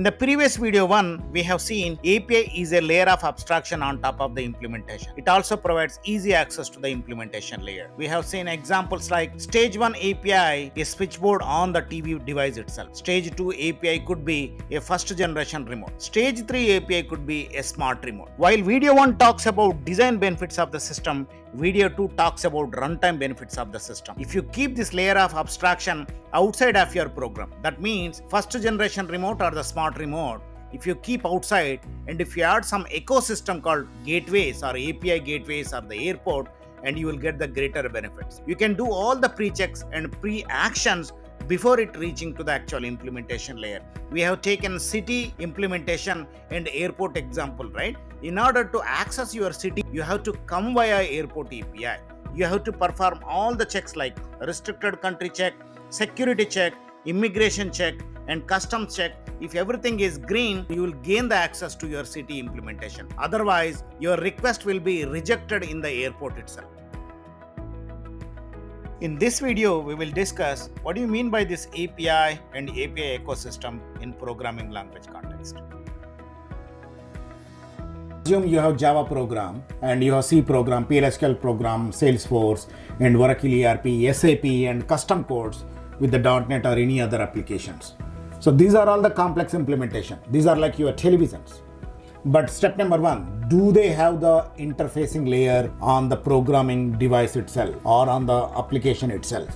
In the previous video 1, we have seen API is a layer of abstraction on top of the implementation. It also provides easy access to the implementation layer. We have seen examples like Stage 1 API, a switchboard on the TV device itself. Stage 2 API could be a first generation remote. Stage 3 API could be a smart remote. While video 1 talks about design benefits of the system, video 2 talks about runtime benefits of the system. If you keep this layer of abstraction outside of your program, that means first generation remote or the smart remote, if you keep outside and if you add some ecosystem called gateways or API gateways or the airport, and you will get the greater benefits. You can do all the pre-checks and pre-actions before it reaching to the actual implementation layer. We have taken city implementation and airport example, right? In order to access your city, you have to come via airport API. You have to perform all the checks like restricted country check, security check, immigration check, and customs check. If everything is green, you will gain the access to your city implementation. Otherwise, your request will be rejected in the airport itself. In this video, we will discuss what do you mean by this API and API ecosystem in programming language context. Assume you have Java program and you have C program, PLSQL program, Salesforce and Oracle ERP, SAP and custom codes with the .NET or any other applications. So these are all the complex implementation. These are like your televisions. But step number 1, do they have the interfacing layer on the programming device itself or on the application itself?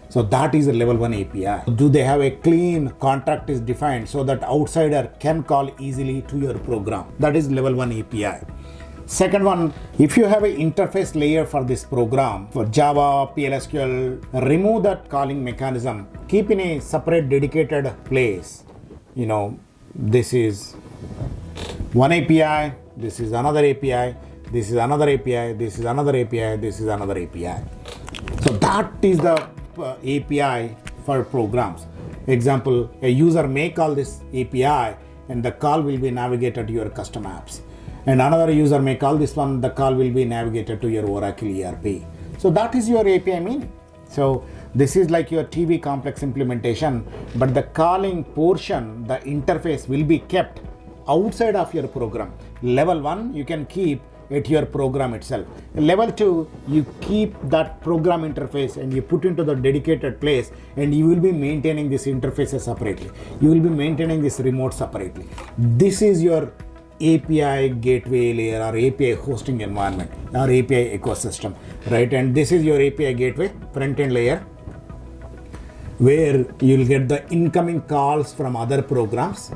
So that is a level 1 API. Do they have a clean contract is defined so that outsider can call easily to your program? That is level 1 API. Second one, if you have an interface layer for this program, for Java, PLSQL, remove that calling mechanism, keep in a separate dedicated place. This is one API, this is another API, this is another API, this is another API, this is another API. So that is the API for programs. Example, a user may call this API and the call will be navigated to your custom apps. And another user may call this one, the call will be navigated to your Oracle ERP. So that is your API meaning. So this is like your TV complex implementation, but the calling portion, the interface will be kept outside of your program. Level 1, you can keep at your program itself. Level 2, you keep that program interface and you put into the dedicated place and you will be maintaining this interfaces separately. You will be maintaining this remote separately. This is your API gateway layer or API hosting environment or API ecosystem, right? And this is your API gateway front-end layer where you'll get the incoming calls from other programs,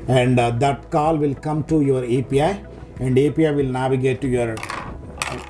and that call will come to your API and API will navigate to your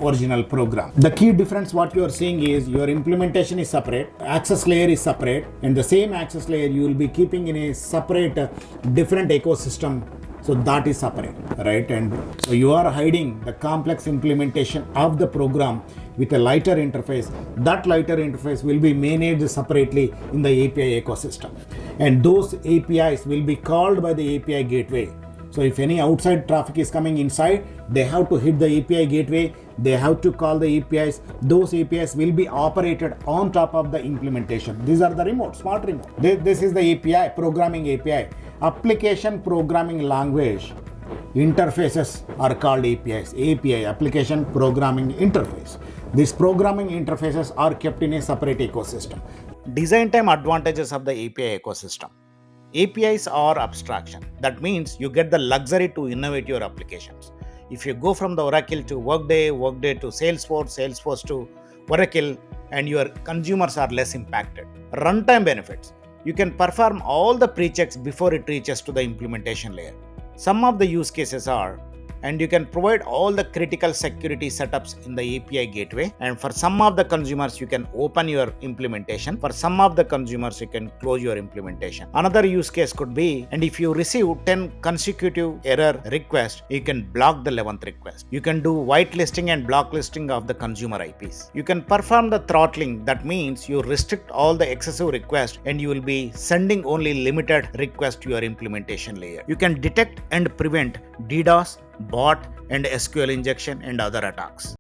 original program. The key difference what you are seeing is your implementation is separate, access layer is separate, and the same access layer you will be keeping in a separate different ecosystem. So that is separate, right? And so you are hiding the complex implementation of the program with a lighter interface. That lighter interface will be managed separately in the API ecosystem. And those APIs will be called by the API gateway. So if any outside traffic is coming inside, they have to hit the API gateway, they have to call the APIs. Those APIs will be operated on top of the implementation. These are the remote, smart remote. This is the API, programming API. Application programming language interfaces are called APIs. API, application programming interface. These programming interfaces are kept in a separate ecosystem. Design time advantages of the API ecosystem. APIs are abstraction. That means you get the luxury to innovate your applications. If you go from the Oracle to Workday, Workday to Salesforce, Salesforce to Oracle, and your consumers are less impacted. Runtime benefits. You can perform all the pre-checks before it reaches to the implementation layer. Some of the use cases are, and you can provide all the critical security setups in the API gateway. And for some of the consumers, you can open your implementation. For some of the consumers, you can close your implementation. Another use case could be, and if you receive 10 consecutive error requests, you can block the 11th request. You can do whitelisting and blacklisting of the consumer IPs. You can perform the throttling. That means you restrict all the excessive requests and you will be sending only limited requests to your implementation layer. You can detect and prevent DDoS, bot and SQL injection and other attacks.